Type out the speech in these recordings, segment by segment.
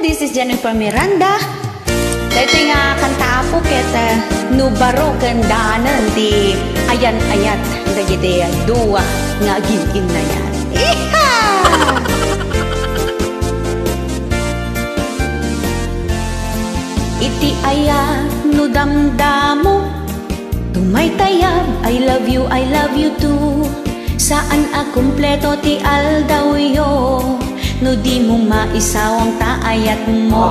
this is Jennifer Miranda. Ito nga kanta po kita nubaro kandanan di ayan-ayat nga jide dua nga gigin na yan. Iha! Iti ayat no damdamo tumay tayab I love you too. Saan a kumpleto ti aldawyo no di mo maisawang taayat mo.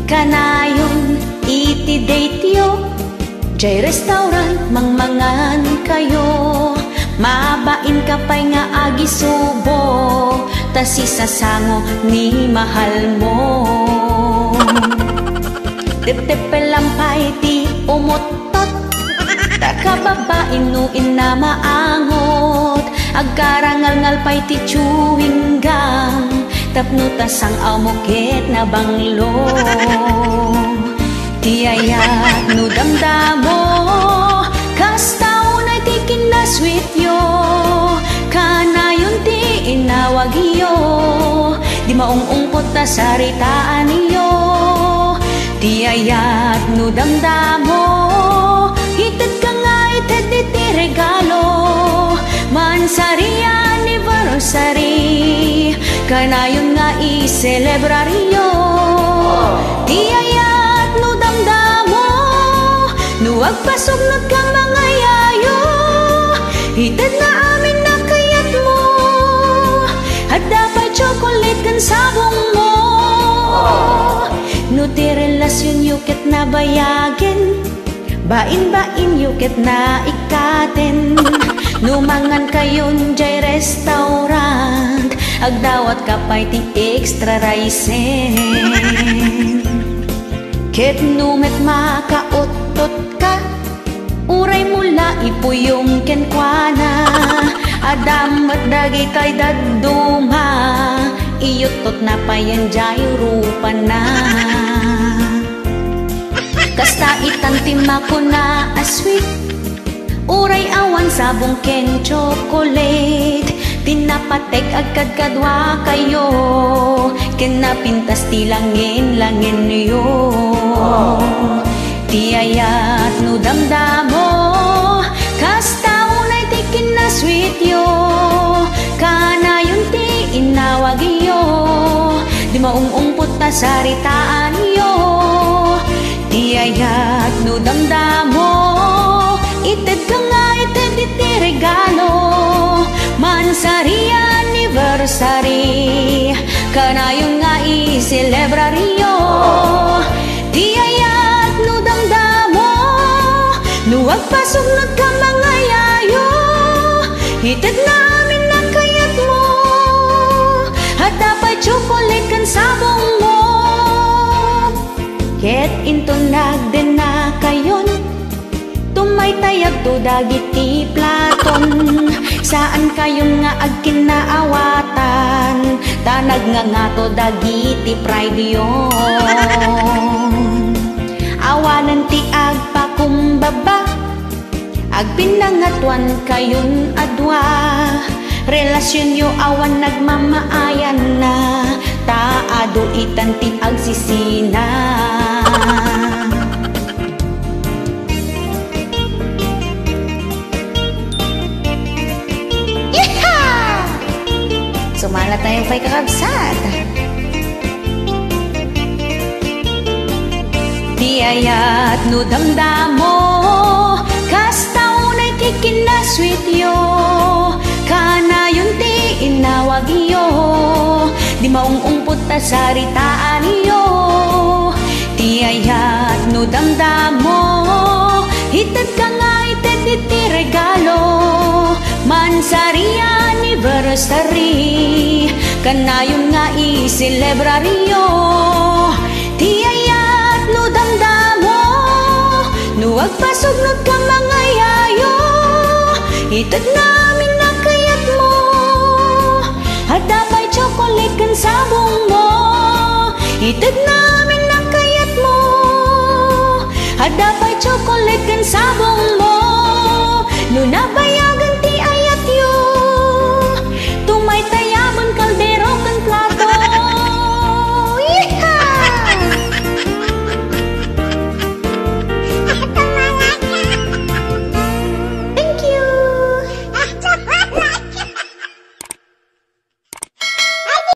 Kanayon iti date yo jay restaurant mangmangan kayo. Mabain ka pa'y nga agi subo ta si sasango ni mahal mo. Tep-tepe lampay ti umutot ta kababain no ina maangot. Agkarangal-ngal pa'y ti chewing gum tapno tasang amoket na banglo. Ti ayat no damdamo kastaw na ti kinasweet yo. Kanayon ti inawag iyo di maungungkot ta saritaan iyo. Ti ayat no damdamo ited ka nga ited iti regalo. Mansari anniversary kanayon nga i-celebraryo. Ti ayat no damdamo no agpasugnod ka mga yayo. Ited na amin na kayat mo at dapat chocolate kan sabong mo. No ti relasyon yuket na bayagin bain-bain yuket na ikaten. Numangan kayon jay restaurant agdawat kapay ti extra rice. Ket numet makautot ka uray mula ipuyong kenkwana. Adam at dagitay daduma iyutot na payan jay rupa na. Kasta itantima ko na asweet uray awan sabong ken chocolate. Tinapatek agkad kadwa kayo ken napintas ti langin-langin yo. Ti ayat no damdamo kastaw na ti kinasweet yo. Kanayon ti inawag iyo di maungungpot ta saritaan yo. Ti ayat no damdamo ited ka nga ited iti regalo. Mansari anniversary kanayon nga i-celebraryo. Ti ayat no damdamo no agpasugnod ka mga yayo. Ited na amin na kayat mo at dapat chocolate kan sabong mo. Ket into nagden na kayon tumay tayag to dagiti platon. Saan kayong nga agkinaawatan tanag nga to dagiti pride yon. Awanan ti agpakumbaba agpinangatuan kayon adwa. Relasyon yo awan nagmamaayan na taado itan ti agsisina. Sumala tayong pa'y kakabsat. Di ayat no damdamo kastaw na ti kinasweet yo. Kanayon ti inawag iyo di maungungpot ta saritaan iyo. Ti ayat no damdamo ited ka nga ited iti regalo. Mansari anniversary kanayon nga i-celebraryo. Ti ayat no damdamo no agpasugnod ka mga yayo. Ited namin na kayat mo at dapat chocolate kan sabong mo. Ited namin na kayat mo at dapat chocolate kan sabong